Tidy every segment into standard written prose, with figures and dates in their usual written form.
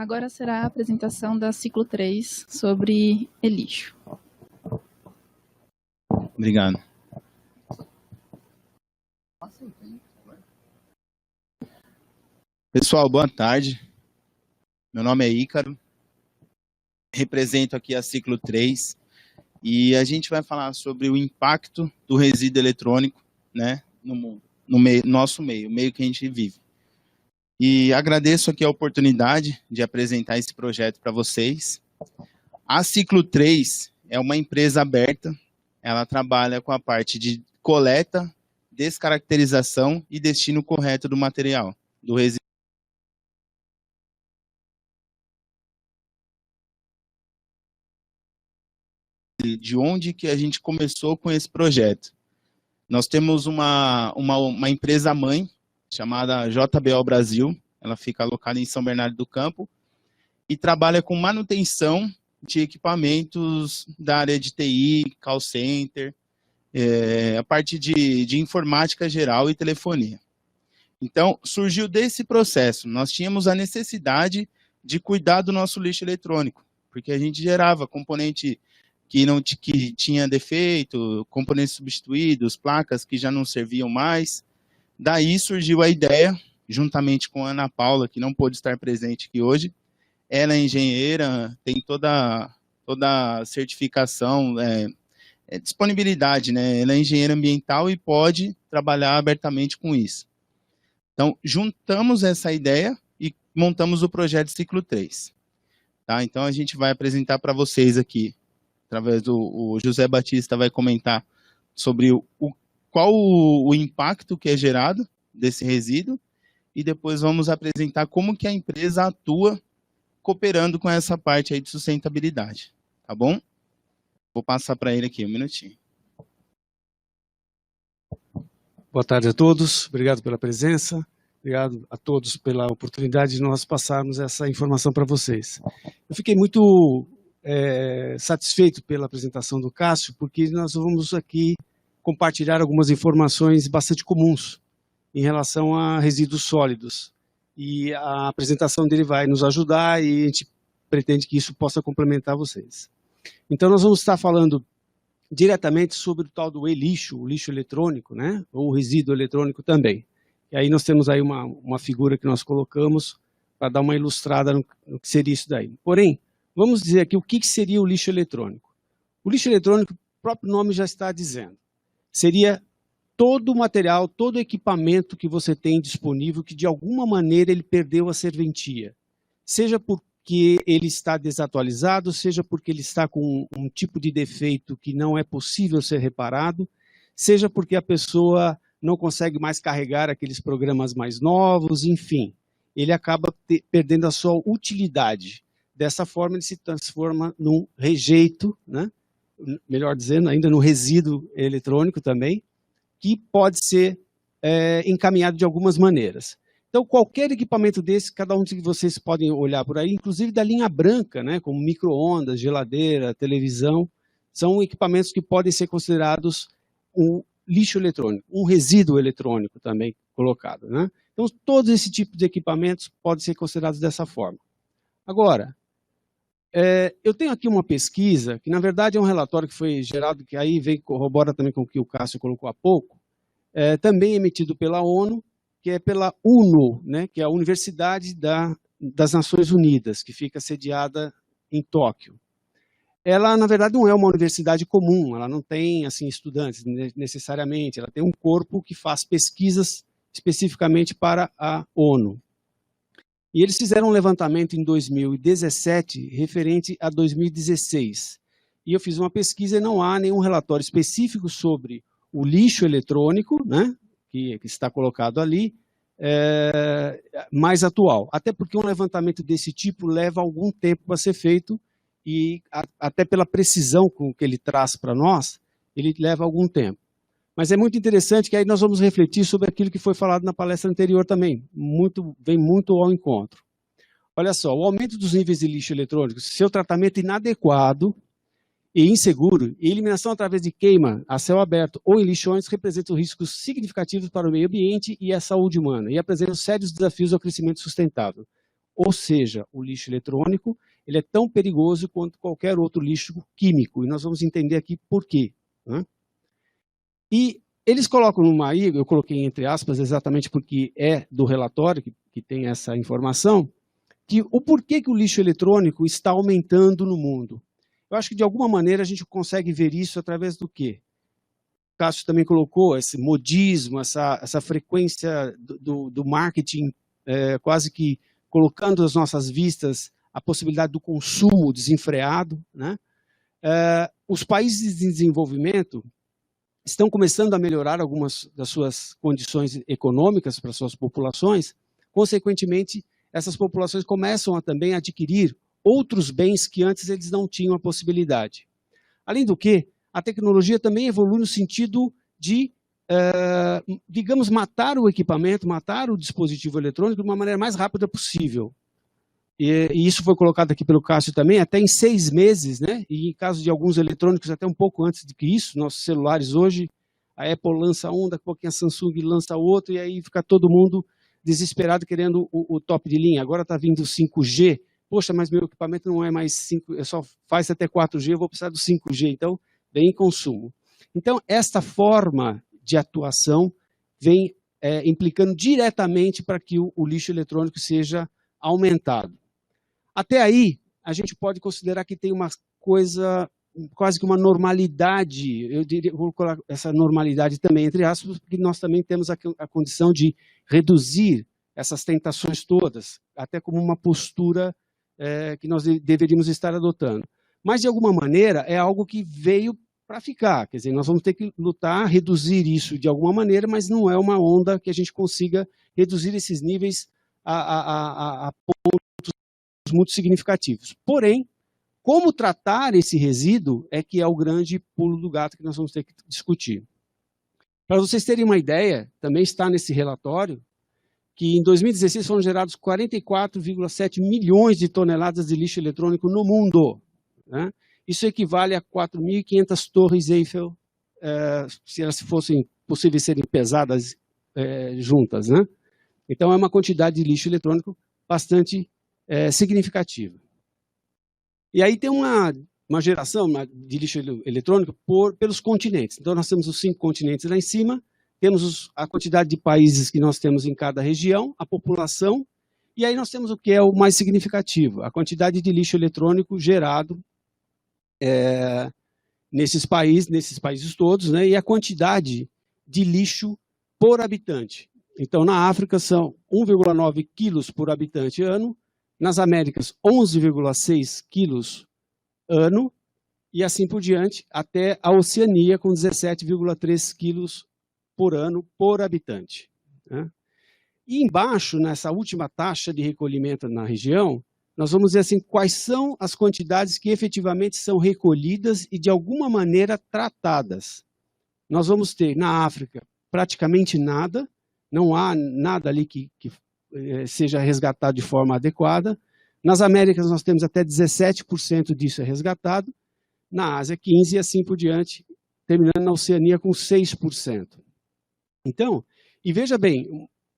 Agora será a apresentação da ciclo 3 sobre e-lixo. Obrigado. Pessoal, boa tarde. Meu nome é Ícaro, represento aqui a ciclo 3 e a gente vai falar sobre o impacto do resíduo eletrônico, né, no nosso meio, o meio que a gente vive. E agradeço aqui a oportunidade de apresentar esse projeto para vocês. A ciclo 3 é uma empresa aberta, ela trabalha com a parte de coleta, descaracterização e destino correto do material, do resíduo. De onde que a gente começou com esse projeto? Nós temos uma empresa mãe, chamada JBO Brasil, ela fica alocada em São Bernardo do Campo, e trabalha com manutenção de equipamentos da área de TI, call center, a parte de informática geral e telefonia. Então, surgiu desse processo, nós tínhamos a necessidade de cuidar do nosso lixo eletrônico, porque a gente gerava componente que tinha defeito, componentes substituídos, placas que já não serviam mais. Daí surgiu a ideia, juntamente com a Ana Paula, que não pôde estar presente aqui hoje. Ela é engenheira, tem toda a certificação, disponibilidade, né? Ela é engenheira ambiental e pode trabalhar abertamente com isso. Então, juntamos essa ideia e montamos o projeto Ciclo 3. Tá? Então, a gente vai apresentar para vocês aqui, através do José Batista, vai comentar sobre qual o impacto que é gerado desse resíduo, e depois vamos apresentar como que a empresa atua cooperando com essa parte aí de sustentabilidade, tá bom? Vou passar para ele aqui, um minutinho. Boa tarde a todos, obrigado pela presença, obrigado a todos pela oportunidade de nós passarmos essa informação para vocês. Eu fiquei muito satisfeito pela apresentação do Cássio, porque nós vamos aqui compartilhar algumas informações bastante comuns em relação a resíduos sólidos. E a apresentação dele vai nos ajudar e a gente pretende que isso possa complementar vocês. Então nós vamos estar falando diretamente sobre o tal do e-lixo, o lixo eletrônico, né? Ou o resíduo eletrônico também. E aí nós temos aí uma figura que nós colocamos para dar uma ilustrada no que seria isso daí. Porém, vamos dizer aqui o que seria o lixo eletrônico. O lixo eletrônico, o próprio nome já está dizendo, seria todo o material, todo o equipamento que você tem disponível que de alguma maneira ele perdeu a serventia. Seja porque ele está desatualizado, seja porque ele está com um tipo de defeito que não é possível ser reparado, seja porque a pessoa não consegue mais carregar aqueles programas mais novos, enfim. Ele acaba perdendo a sua utilidade. Dessa forma, ele se transforma num rejeito, né? Melhor dizendo, ainda no resíduo eletrônico também, que pode ser encaminhado de algumas maneiras. Então, qualquer equipamento desse, cada um de vocês podem olhar por aí, inclusive da linha branca, né, como micro-ondas, geladeira, televisão, são equipamentos que podem ser considerados um lixo eletrônico, um resíduo eletrônico também colocado, né? Então, todos esse tipo de equipamentos podem ser considerados dessa forma. Agora, eu tenho aqui uma pesquisa, que na verdade é um relatório que foi gerado, que aí corrobora também com o que o Cássio colocou há pouco, também emitido pela ONU, que é pela UNO, né, que é a Universidade das Nações Unidas, que fica sediada em Tóquio. Ela, na verdade, não é uma universidade comum, ela não tem assim, estudantes necessariamente, ela tem um corpo que faz pesquisas especificamente para a ONU. E eles fizeram um levantamento em 2017, referente a 2016. E eu fiz uma pesquisa e não há nenhum relatório específico sobre o lixo eletrônico, né, que está colocado ali, mais atual. Até porque um levantamento desse tipo leva algum tempo para ser feito e até pela precisão com que ele traz para nós, ele leva algum tempo. Mas é muito interessante que aí nós vamos refletir sobre aquilo que foi falado na palestra anterior também. Vem muito ao encontro. Olha só, o aumento dos níveis de lixo eletrônico, seu tratamento inadequado e inseguro e eliminação através de queima a céu aberto ou em lixões representam riscos significativos para o meio ambiente e a saúde humana e apresentam sérios desafios ao crescimento sustentável. Ou seja, o lixo eletrônico ele é tão perigoso quanto qualquer outro lixo químico, e nós vamos entender aqui por quê, né? E eles colocam aí, eu coloquei entre aspas exatamente porque é do relatório que tem essa informação, que o porquê que o lixo eletrônico está aumentando no mundo. Eu acho que de alguma maneira a gente consegue ver isso através do quê? O Cássio também colocou esse modismo, essa frequência do marketing, quase que colocando às nossas vistas a possibilidade do consumo desenfreado, né? Os países de desenvolvimento estão começando a melhorar algumas das suas condições econômicas para suas populações, consequentemente, essas populações começam a também adquirir outros bens que antes eles não tinham a possibilidade. Além do que, a tecnologia também evolui no sentido de, digamos, matar o equipamento, matar o dispositivo eletrônico de uma maneira mais rápida possível. E isso foi colocado aqui pelo Cássio também, até em 6 meses, né? E em caso de alguns eletrônicos, até um pouco antes do que isso, nossos celulares hoje, a Apple lança um, daqui a pouquinho a Samsung lança outro, e aí fica todo mundo desesperado querendo o top de linha. Agora está vindo o 5G, poxa, mas meu equipamento não é mais 5, só faz até 4G, eu vou precisar do 5G, então vem em consumo. Então, esta forma de atuação vem implicando diretamente para que o lixo eletrônico seja aumentado. Até aí, a gente pode considerar que tem uma coisa, quase que uma normalidade, eu diria, vou colocar essa normalidade também entre aspas, porque nós também temos a condição de reduzir essas tentações todas, até como uma postura que nós deveríamos estar adotando. Mas, de alguma maneira, é algo que veio para ficar, quer dizer, nós vamos ter que lutar, reduzir isso de alguma maneira, mas não é uma onda que a gente consiga reduzir esses níveis a pontos muito significativos. Porém, como tratar esse resíduo é que é o grande pulo do gato que nós vamos ter que discutir. Para vocês terem uma ideia, também está nesse relatório, que em 2016 foram gerados 44,7 milhões de toneladas de lixo eletrônico no mundo, né? Isso equivale a 4.500 torres Eiffel, se elas fossem possíveis serem pesadas juntas, né? Então é uma quantidade de lixo eletrônico bastante significativa. E aí tem uma geração de lixo eletrônico pelos continentes. Então nós temos os 5 continentes lá em cima, temos a quantidade de países que nós temos em cada região, a população, e aí nós temos o que é o mais significativo, a quantidade de lixo eletrônico gerado nesses países todos, né, e a quantidade de lixo por habitante. Então na África são 1,9 quilos por habitante ano, nas Américas 11,6 quilos ano, e assim por diante, até a Oceania com 17,3 quilos por ano por habitante, né? E embaixo, nessa última taxa de recolhimento na região, nós vamos ver assim, quais são as quantidades que efetivamente são recolhidas e de alguma maneira tratadas. Nós vamos ter na África praticamente nada, não há nada ali que seja resgatado de forma adequada. Nas Américas nós temos até 17% disso resgatado, na Ásia 15% e assim por diante, terminando na Oceania com 6%. Então, e veja bem,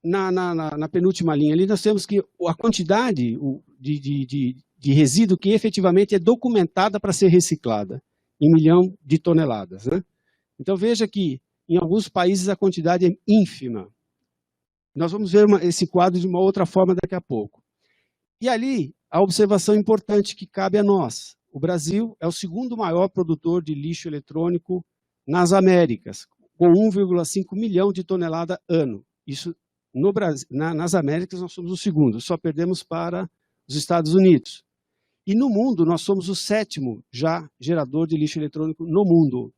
na penúltima linha ali nós temos que a quantidade de resíduo que efetivamente é documentada para ser reciclada, em 1 milhão de toneladas, né? Então veja que em alguns países a quantidade é ínfima. Nós vamos ver esse quadro de uma outra forma daqui a pouco. E ali, a observação importante que cabe a nós. O Brasil é o 2º maior produtor de lixo eletrônico nas Américas, com 1,5 milhão de toneladas ano. Isso no Brasil, nas Américas nós somos o 2º, só perdemos para os Estados Unidos. E no mundo nós somos o 7º já gerador de lixo eletrônico no mundo.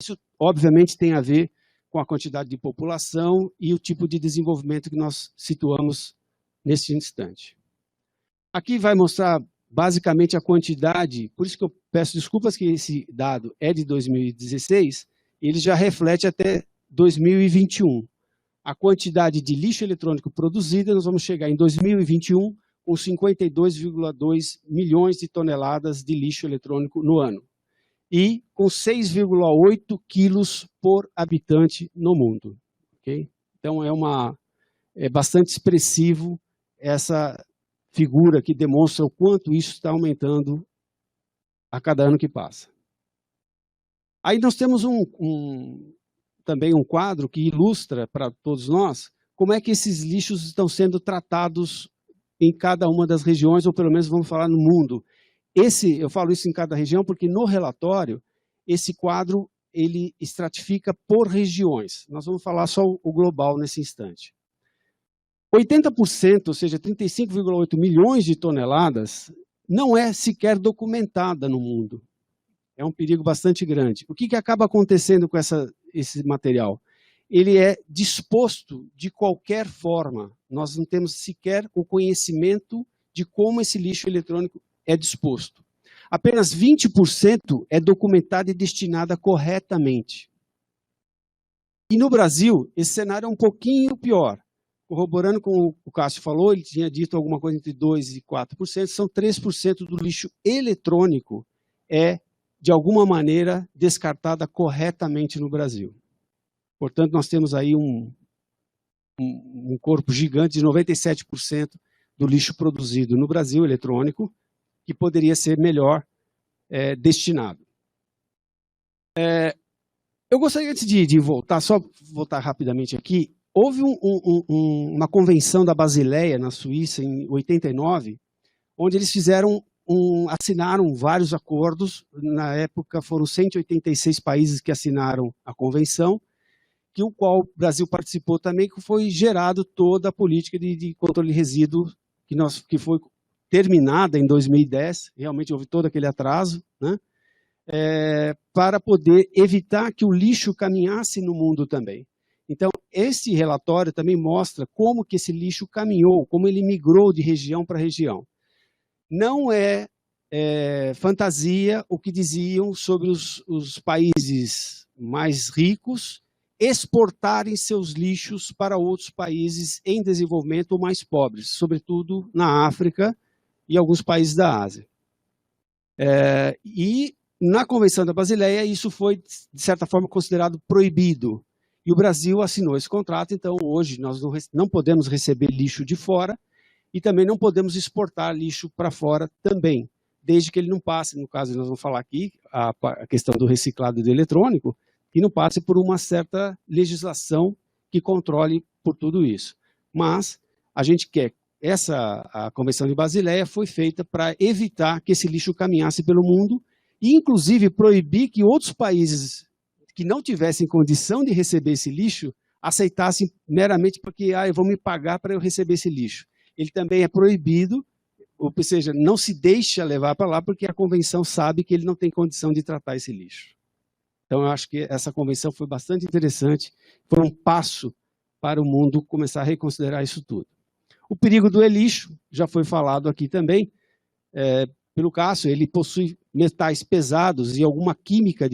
Isso obviamente tem a ver com a quantidade de população e o tipo de desenvolvimento que nós situamos neste instante. Aqui vai mostrar basicamente a quantidade, por isso que eu peço desculpas que esse dado é de 2016, ele já reflete até 2021. A quantidade de lixo eletrônico produzida, nós vamos chegar em 2021 com 52,2 milhões de toneladas de lixo eletrônico no ano. E com 6,8 quilos por habitante no mundo. Okay? Então é bastante expressivo essa figura que demonstra o quanto isso está aumentando a cada ano que passa. Aí nós temos também um quadro que ilustra para todos nós como é que esses lixos estão sendo tratados em cada uma das regiões, ou pelo menos vamos falar no mundo. Eu falo isso em cada região porque no relatório, esse quadro ele estratifica por regiões. Nós vamos falar só o global nesse instante. 80%, ou seja, 35,8 milhões de toneladas, não é sequer documentada no mundo. É um perigo bastante grande. O que acaba acontecendo com esse material? Ele é disposto de qualquer forma. Nós não temos sequer o conhecimento de como esse lixo eletrônico é disposto. Apenas 20% é documentado e destinado corretamente. E no Brasil, esse cenário é um pouquinho pior. Corroborando com o Cássio falou, ele tinha dito alguma coisa entre 2% e 4%, são 3% do lixo eletrônico de alguma maneira, descartada corretamente no Brasil. Portanto, nós temos aí um corpo gigante de 97% do lixo produzido no Brasil, eletrônico, que poderia ser melhor destinado. Eu gostaria, antes de voltar, só voltar rapidamente aqui, houve uma convenção da Basileia, na Suíça, em 89, onde eles assinaram vários acordos. Na época foram 186 países que assinaram a convenção, o qual o Brasil participou também, que foi gerado toda a política de controle de resíduo que foi terminada em 2010, realmente houve todo aquele atraso, né? Para poder evitar que o lixo caminhasse no mundo também. Então, esse relatório também mostra como que esse lixo caminhou, como ele migrou de região para região. Não é fantasia o que diziam sobre os países mais ricos exportarem seus lixos para outros países em desenvolvimento ou mais pobres, sobretudo na África e alguns países da Ásia. E na Convenção da Basileia isso foi, de certa forma, considerado proibido. E o Brasil assinou esse contrato, então hoje nós não podemos receber lixo de fora e também não podemos exportar lixo para fora também, desde que ele não passe, no caso nós vamos falar aqui, a questão do reciclado de eletrônico, que não passe por uma certa legislação que controle por tudo isso. Mas a gente quer, a Convenção de Basileia foi feita para evitar que esse lixo caminhasse pelo mundo e inclusive proibir que outros países que não tivessem condição de receber esse lixo aceitassem meramente porque eu vou me pagar para eu receber esse lixo. Ele também é proibido, ou seja, não se deixa levar para lá porque a convenção sabe que ele não tem condição de tratar esse lixo. Então, eu acho que essa convenção foi bastante interessante, foi um passo para o mundo começar a reconsiderar isso tudo. O perigo do lixo, já foi falado aqui também, pelo Cássio, ele possui metais pesados e alguma química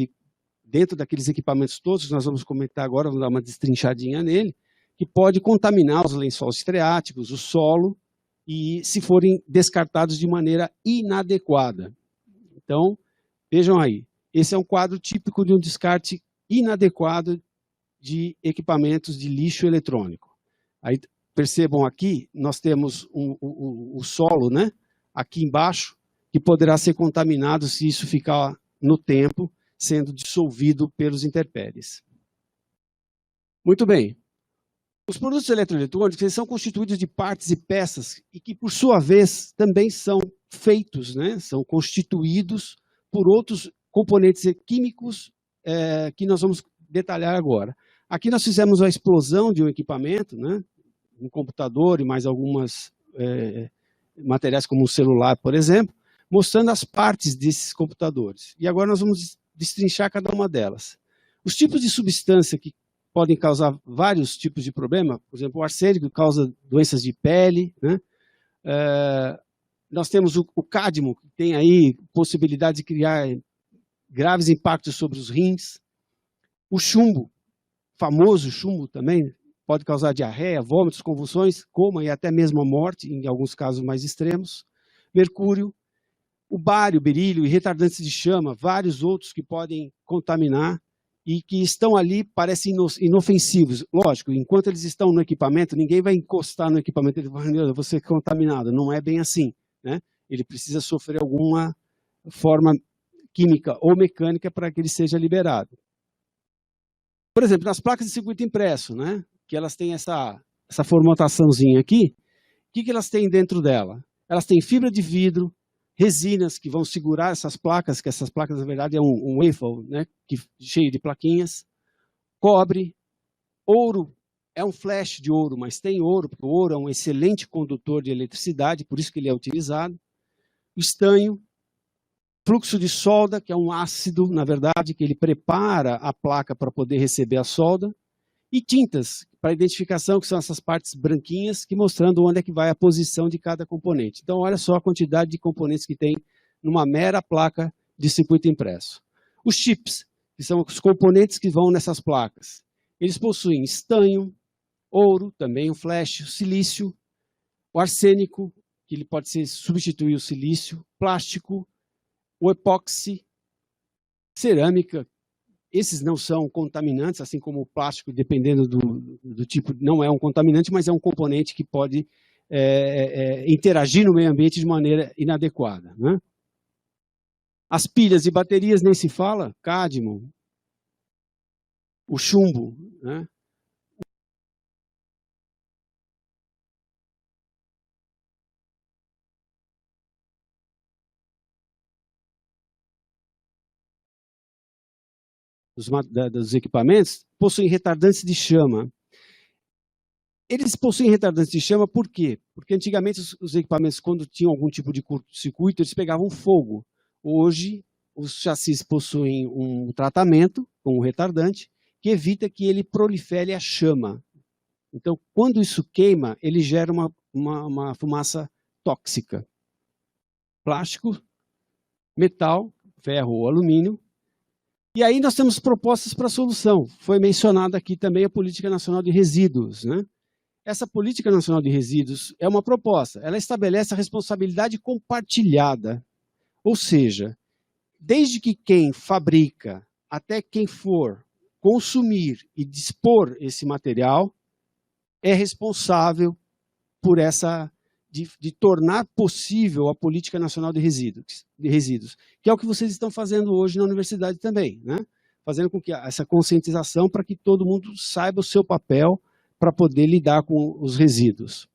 dentro daqueles equipamentos todos, que nós vamos comentar agora, vamos dar uma destrinchadinha nele, que pode contaminar os lençóis freáticos, o solo, e se forem descartados de maneira inadequada. Então, vejam aí, esse é um quadro típico de um descarte inadequado de equipamentos de lixo eletrônico. Aí, percebam aqui, nós temos o solo, né, aqui embaixo, que poderá ser contaminado se isso ficar no tempo, sendo dissolvido pelos intempéries. Muito bem. Os produtos eletroeletrônicos eles são constituídos de partes e peças e que, por sua vez, também são feitos, né, são constituídos por outros componentes químicos que nós vamos detalhar agora. Aqui nós fizemos a explosão de um equipamento, né, um computador e mais algumas materiais como o celular, por exemplo, mostrando as partes desses computadores. E agora nós vamos destrinchar cada uma delas. Os tipos de substância que podem causar vários tipos de problema, por exemplo, o arsênico causa doenças de pele, né? Nós temos o cádmio, que tem aí possibilidade de criar graves impactos sobre os rins. O chumbo, famoso chumbo também, pode causar diarreia, vômitos, convulsões, coma e até mesmo a morte, em alguns casos mais extremos. Mercúrio, o bário, berílio e retardantes de chama, vários outros que podem contaminar e que estão ali, parecem inofensivos. Lógico, enquanto eles estão no equipamento, ninguém vai encostar no equipamento e falar, eu vou ser contaminado. Não é bem assim, né? Ele precisa sofrer alguma forma química ou mecânica para que ele seja liberado. Por exemplo, nas placas de circuito impresso, né, que elas têm essa formataçãozinha aqui, o que elas têm dentro dela? Elas têm fibra de vidro, resinas que vão segurar essas placas, que essas placas, na verdade, é um waffle, né, cheio de plaquinhas, cobre, ouro, é um flash de ouro, mas tem ouro, porque o ouro é um excelente condutor de eletricidade, por isso que ele é utilizado, estanho, fluxo de solda, que é um ácido, na verdade, que ele prepara a placa para poder receber a solda, e tintas para identificação, que são essas partes branquinhas, que mostrando onde é que vai a posição de cada componente. Então, olha só a quantidade de componentes que tem numa mera placa de circuito impresso. Os chips, que são os componentes que vão nessas placas, eles possuem estanho, ouro, também o flash, o silício, o arsênico, que ele pode substituir o silício, plástico, o epóxi, cerâmica. Esses não são contaminantes, assim como o plástico, dependendo do tipo, não é um contaminante, mas é um componente que pode interagir no meio ambiente de maneira inadequada, né? As pilhas e baterias nem se fala, cádmio, o chumbo, né? Dos equipamentos, possuem retardantes de chama. Eles possuem retardantes de chama por quê? Porque antigamente os equipamentos, quando tinham algum tipo de curto-circuito, eles pegavam fogo. Hoje, os chassis possuem um tratamento com um retardante que evita que ele prolifere a chama. Então, quando isso queima, ele gera uma fumaça tóxica. Plástico, metal, ferro ou alumínio. E aí nós temos propostas para a solução. Foi mencionada aqui também a Política Nacional de Resíduos, né? Essa Política Nacional de Resíduos é uma proposta. Ela estabelece a responsabilidade compartilhada. Ou seja, desde que quem fabrica até quem for consumir e dispor esse material é responsável por de tornar possível a Política Nacional de Resíduos, que é o que vocês estão fazendo hoje na universidade também, né? Fazendo com que essa conscientização para que todo mundo saiba o seu papel para poder lidar com os resíduos.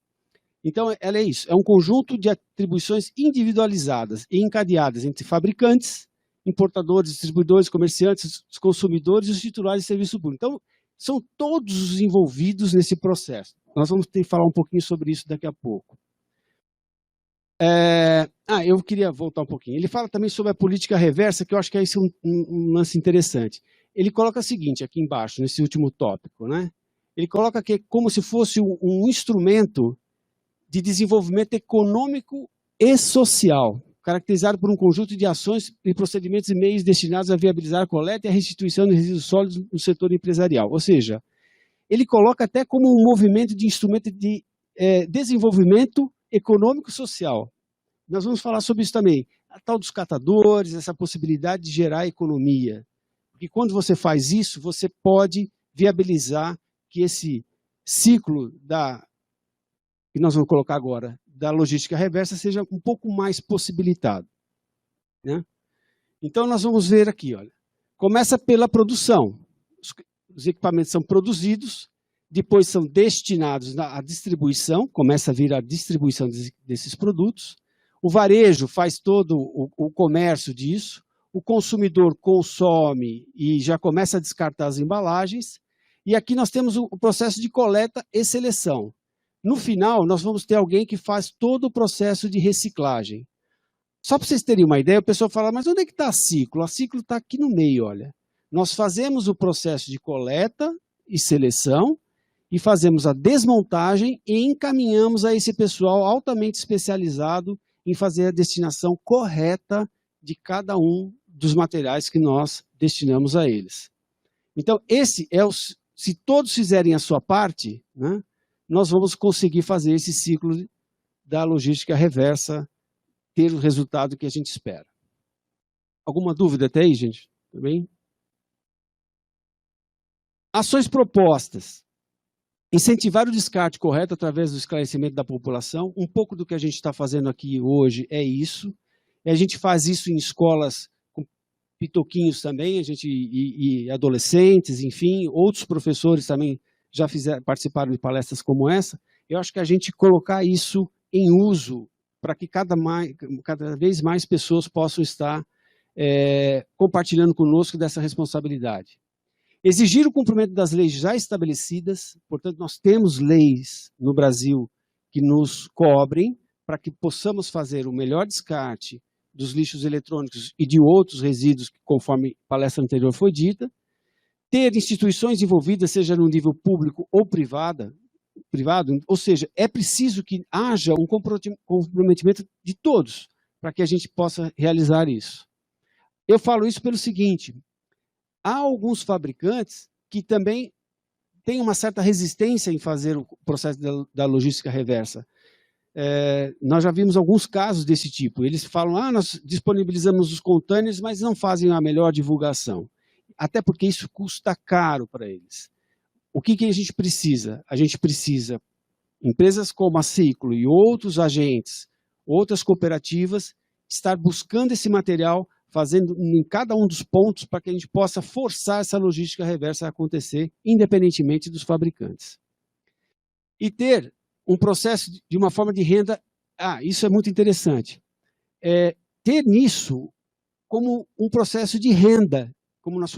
Então, ela é isso, é um conjunto de atribuições individualizadas e encadeadas entre fabricantes, importadores, distribuidores, comerciantes, os consumidores e os titulares de serviço público. Então, são todos os envolvidos nesse processo. Nós vamos ter que falar um pouquinho sobre isso daqui a pouco. Eu queria voltar um pouquinho. Ele fala também sobre a política reversa, que eu acho que é isso um lance interessante. Ele coloca o seguinte, aqui embaixo, nesse último tópico, né? Ele coloca que é como se fosse um instrumento de desenvolvimento econômico e social, caracterizado por um conjunto de ações e procedimentos e meios destinados a viabilizar a coleta e a restituição de resíduos sólidos no setor empresarial. Ou seja, ele coloca até como um movimento de instrumento de desenvolvimento econômico-social. Nós vamos falar sobre isso também. A tal dos catadores, essa possibilidade de gerar economia. Porque quando você faz isso, você pode viabilizar que esse ciclo que nós vamos colocar agora, da logística reversa, seja um pouco mais possibilitado, né? Então, nós vamos ver aqui, olha. Começa pela produção. Os equipamentos são produzidos, depois são destinados à distribuição, começa a vir a distribuição desses produtos. O varejo faz todo o comércio disso. O consumidor consome e já começa a descartar as embalagens. E aqui nós temos o processo de coleta e seleção. No final, nós vamos ter alguém que faz todo o processo de reciclagem. Só para vocês terem uma ideia, o pessoal fala, mas onde é que está a ciclo? A ciclo está aqui no meio, olha. Nós fazemos o processo de coleta e seleção e fazemos a desmontagem e encaminhamos a esse pessoal altamente especializado em fazer a destinação correta de cada um dos materiais que nós destinamos a eles. Então, se todos fizerem a sua parte, né, nós vamos conseguir fazer esse ciclo da logística reversa ter o resultado que a gente espera. Alguma dúvida até aí, gente? Tudo bem? Ações propostas. Incentivar o descarte correto através do esclarecimento da população. Um pouco do que a gente está fazendo aqui hoje é isso. E a gente faz isso em escolas com pitoquinhos também, e adolescentes, enfim, outros professores também já participaram de palestras como essa. Eu acho que a gente colocar isso em uso para que cada vez mais pessoas possam estar compartilhando conosco dessa responsabilidade. Exigir o cumprimento das leis já estabelecidas, portanto, nós temos leis no Brasil que nos cobrem para que possamos fazer o melhor descarte dos lixos eletrônicos e de outros resíduos, conforme a palestra anterior foi dita. Ter instituições envolvidas, seja no nível público ou privado, ou seja, é preciso que haja um comprometimento de todos para que a gente possa realizar isso. Eu falo isso pelo seguinte: há alguns fabricantes que também têm uma certa resistência em fazer o processo da logística reversa. Nós já vimos alguns casos desse tipo. Eles falam, nós disponibilizamos os contêineres, mas não fazem a melhor divulgação. Até porque isso custa caro para eles. O que a gente precisa? A gente precisa, empresas como a Ciclo e outros agentes, outras cooperativas, estar buscando esse material, fazendo em cada um dos pontos para que a gente possa forçar essa logística reversa a acontecer, independentemente dos fabricantes. E ter um processo de uma forma de renda, isso é muito interessante, ter nisso como um processo de renda, como nós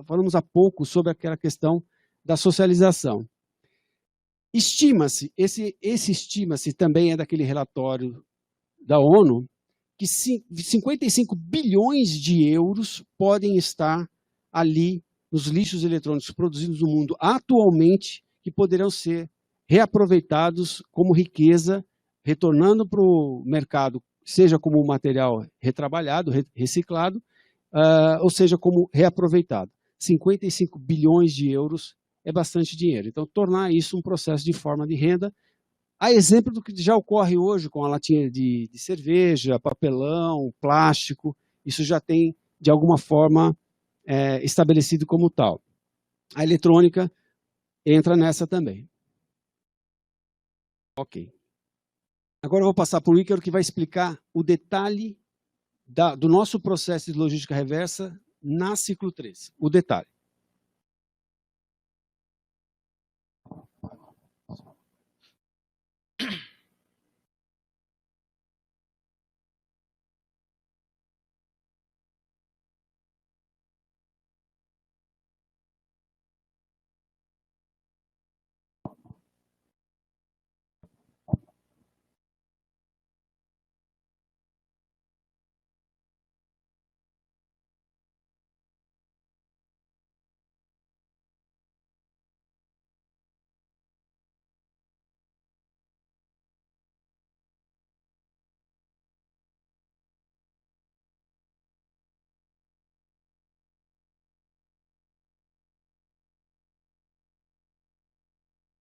falamos há pouco sobre aquela questão da socialização. Estima-se, esse estima-se também é daquele relatório da ONU, que 55 bilhões de euros podem estar ali nos lixos eletrônicos produzidos no mundo atualmente, que poderão ser reaproveitados como riqueza, retornando para o mercado, seja como material retrabalhado, reciclado, ou seja como reaproveitado. 55 bilhões de euros é bastante dinheiro. Então, tornar isso um processo de forma de renda, a exemplo do que já ocorre hoje com a latinha de cerveja, papelão, plástico, isso já tem, de alguma forma, estabelecido como tal. A eletrônica entra nessa também. Ok. Agora eu vou passar para o Ícaro, que vai explicar o detalhe do nosso processo de logística reversa na Ciclo 3. O detalhe.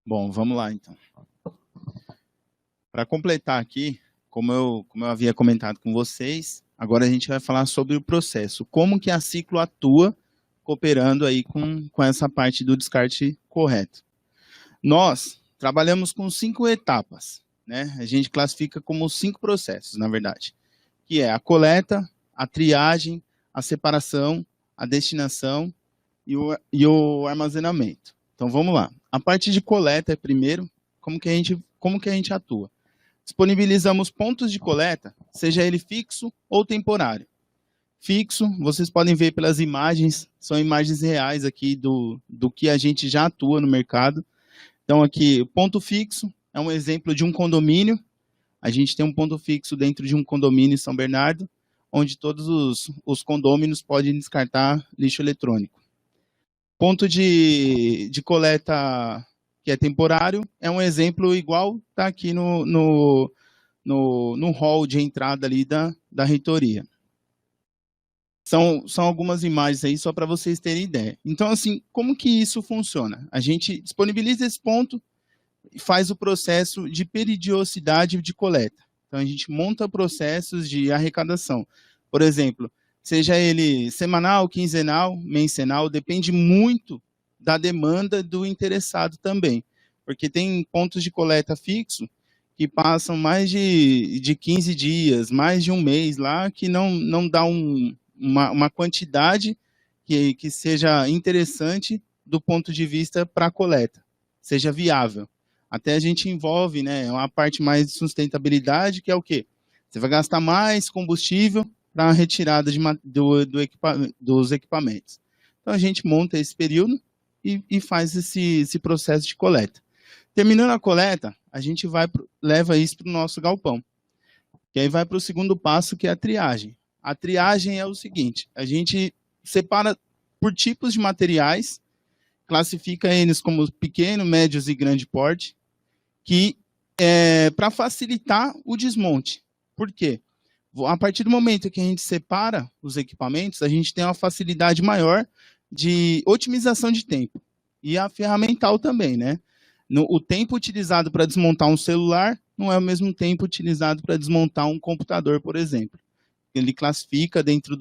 Bom, vamos lá então. Para completar aqui, como eu havia comentado com vocês, agora a gente vai falar sobre o processo, como que a Ciclo atua cooperando aí com essa parte do descarte correto. Nós trabalhamos com 5 etapas, né? A gente classifica como 5 processos, na verdade, que é a coleta, a triagem, a separação, a destinação e o armazenamento. Então, vamos lá. A parte de coleta é primeiro, como que a gente atua? Disponibilizamos pontos de coleta, seja ele fixo ou temporário. Fixo, vocês podem ver pelas imagens, são imagens reais aqui do que a gente já atua no mercado. Então, aqui, o ponto fixo é um exemplo de um condomínio. A gente tem um ponto fixo dentro de um condomínio em São Bernardo, onde todos os condôminos podem descartar lixo eletrônico. Ponto de coleta que é temporário é um exemplo igual está aqui no hall de entrada ali da reitoria. São algumas imagens aí só para vocês terem ideia. Então, assim, como que isso funciona? A gente disponibiliza esse ponto e faz o processo de periodicidade de coleta. Então, a gente monta processos de arrecadação. Por exemplo, seja ele semanal, quinzenal, mensalal, depende muito da demanda do interessado também, porque tem pontos de coleta fixo que passam mais de 15 dias, mais de um mês lá, que não dá uma quantidade que seja interessante do ponto de vista para a coleta, seja viável. Até a gente envolve, né, uma parte mais de sustentabilidade, que é o quê? Você vai gastar mais combustível para a retirada dos equipamentos. Então, a gente monta esse período e faz esse processo de coleta. Terminando a coleta, a gente leva isso para o nosso galpão. E aí vai para o segundo passo, que é a triagem. A triagem é o seguinte, a gente separa por tipos de materiais, classifica eles como pequeno, médios e grande porte, que para facilitar o desmonte. Por quê? A partir do momento que a gente separa os equipamentos, a gente tem uma facilidade maior de otimização de tempo. E a ferramental também, né? O tempo utilizado para desmontar um celular não é o mesmo tempo utilizado para desmontar um computador, por exemplo. Ele classifica dentro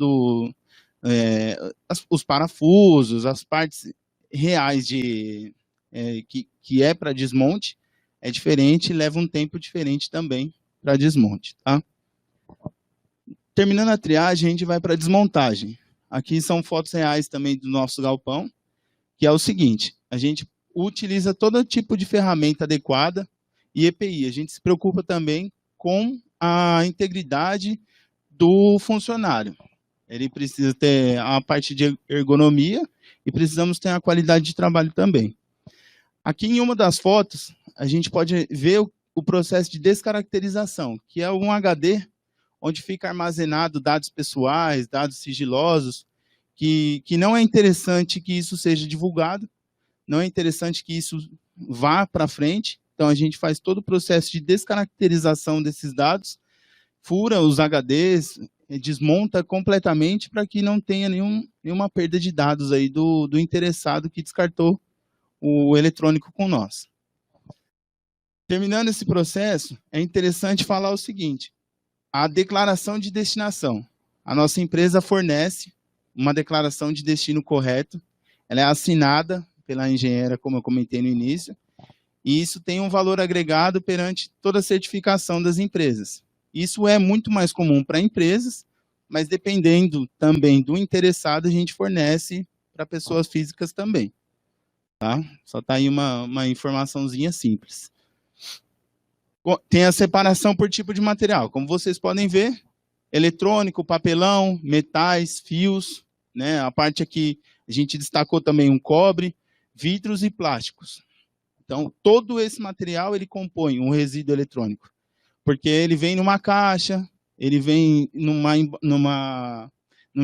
os parafusos, as partes reais que é para desmonte, é diferente e leva um tempo diferente também para desmonte, tá? Terminando a triagem, a gente vai para a desmontagem. Aqui são fotos reais também do nosso galpão, que é o seguinte, a gente utiliza todo tipo de ferramenta adequada e EPI. A gente se preocupa também com a integridade do funcionário. Ele precisa ter a parte de ergonomia e precisamos ter a qualidade de trabalho também. Aqui em uma das fotos, a gente pode ver o processo de descaracterização, que é um HD onde fica armazenado dados pessoais, dados sigilosos, que não é interessante que isso seja divulgado, não é interessante que isso vá para frente. Então, a gente faz todo o processo de descaracterização desses dados, fura os HDs, desmonta completamente para que não tenha nenhuma perda de dados aí do interessado que descartou o eletrônico com nós. Terminando esse processo, é interessante falar o seguinte, a declaração de destinação. A nossa empresa fornece uma declaração de destino correto, ela é assinada pela engenheira, como eu comentei no início, e isso tem um valor agregado perante toda a certificação das empresas. Isso é muito mais comum para empresas, mas dependendo também do interessado, a gente fornece para pessoas físicas também. Tá? Só está aí uma informaçãozinha simples. Tem a separação por tipo de material. Como vocês podem ver, eletrônico, papelão, metais, fios, né? A parte aqui, a gente destacou também um cobre, vidros e plásticos. Então, todo esse material, ele compõe um resíduo eletrônico. Porque ele vem numa caixa, ele vem num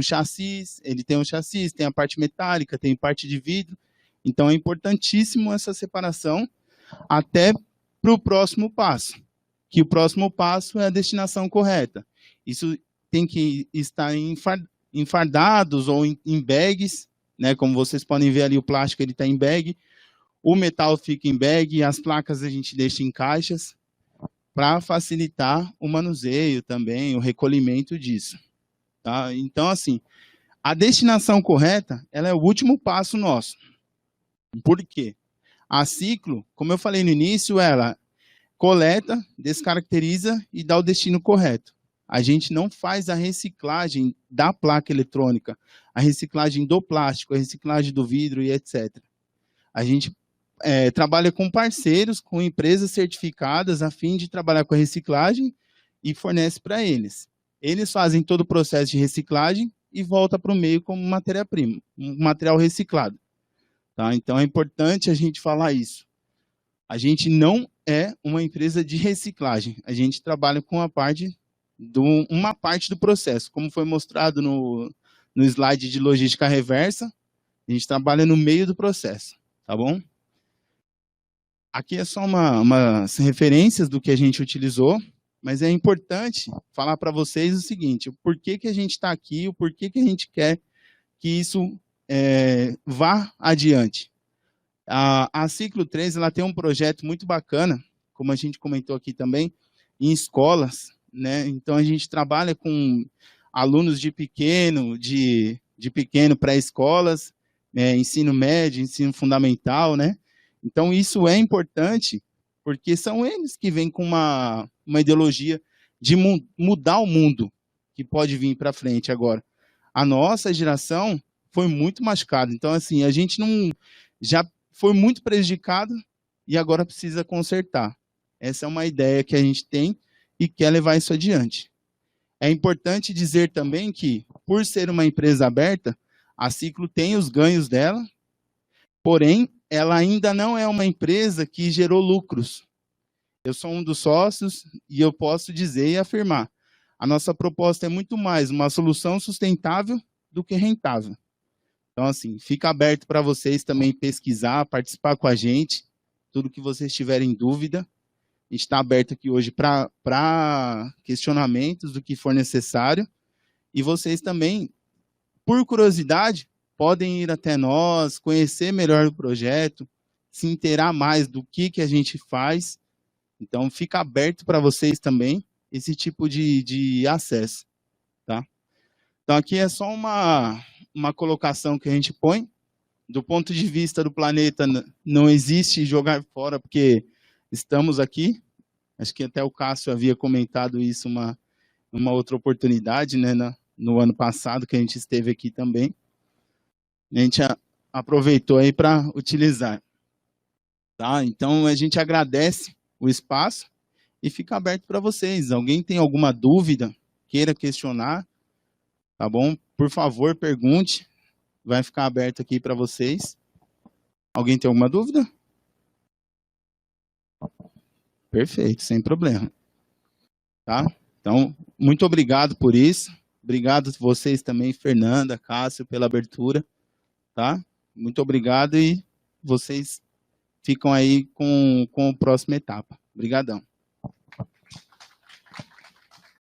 chassi, ele tem um chassi, tem a parte metálica, tem parte de vidro. Então, é importantíssimo essa separação até para o próximo passo, que o próximo passo é a destinação correta. Isso tem que estar em fardados ou em bags, né? Como vocês podem ver ali, o plástico está em bag, o metal fica em bag, as placas a gente deixa em caixas, para facilitar o manuseio também, o recolhimento disso. Tá? Então, assim, a destinação correta, ela é o último passo nosso. Por quê? A Ciclo, como eu falei no início, ela coleta, descaracteriza e dá o destino correto. A gente não faz a reciclagem da placa eletrônica, a reciclagem do plástico, a reciclagem do vidro e etc. A gente trabalha com parceiros, com empresas certificadas a fim de trabalhar com a reciclagem e fornece para eles. Eles fazem todo o processo de reciclagem e volta para o meio como matéria-prima, um material reciclado. Tá? Então, é importante a gente falar isso. A gente não é uma empresa de reciclagem. A gente trabalha com uma parte do processo. Como foi mostrado no slide de logística reversa, a gente trabalha no meio do processo. Tá bom? Aqui é só umas referências do que a gente utilizou, mas é importante falar para vocês o seguinte, o porquê que a gente está aqui, o porquê que a gente quer que isso vá adiante. A Ciclo 3 ela tem um projeto muito bacana, como a gente comentou aqui também, em escolas, né? Então a gente trabalha com alunos de pequeno pré-escolas, ensino médio, ensino fundamental, né? Então, isso é importante, porque são eles que vêm com uma ideologia de mudar o mundo, que pode vir para frente agora. A nossa geração foi muito machucada. Então, assim, a gente já foi muito prejudicado e agora precisa consertar. Essa é uma ideia que a gente tem e quer levar isso adiante. É importante dizer também que, por ser uma empresa aberta, a Ciclo tem os ganhos dela, porém, ela ainda não é uma empresa que gerou lucros. Eu sou um dos sócios e eu posso dizer e afirmar, a nossa proposta é muito mais uma solução sustentável do que rentável. Então, assim, fica aberto para vocês também pesquisar, participar com a gente, tudo que vocês tiverem dúvida. A gente está aberto aqui hoje para questionamentos do que for necessário. E vocês também, por curiosidade, podem ir até nós, conhecer melhor o projeto, se inteirar mais do que a gente faz. Então, fica aberto para vocês também esse tipo de acesso. Tá? Então, aqui é só uma colocação que a gente põe. Do ponto de vista do planeta, não existe jogar fora, porque estamos aqui. Acho que até o Cássio havia comentado isso numa outra oportunidade, né, no ano passado, que a gente esteve aqui também. A gente aproveitou aí para utilizar. Tá? Então, a gente agradece o espaço e fica aberto para vocês. Alguém tem alguma dúvida, queira questionar, tá bom? Por favor, pergunte. Vai ficar aberto aqui para vocês. Alguém tem alguma dúvida? Perfeito, sem problema. Tá? Então, muito obrigado por isso. Obrigado a vocês também, Fernanda, Cássio, pela abertura. Tá? Muito obrigado e vocês ficam aí com a próxima etapa. Obrigadão.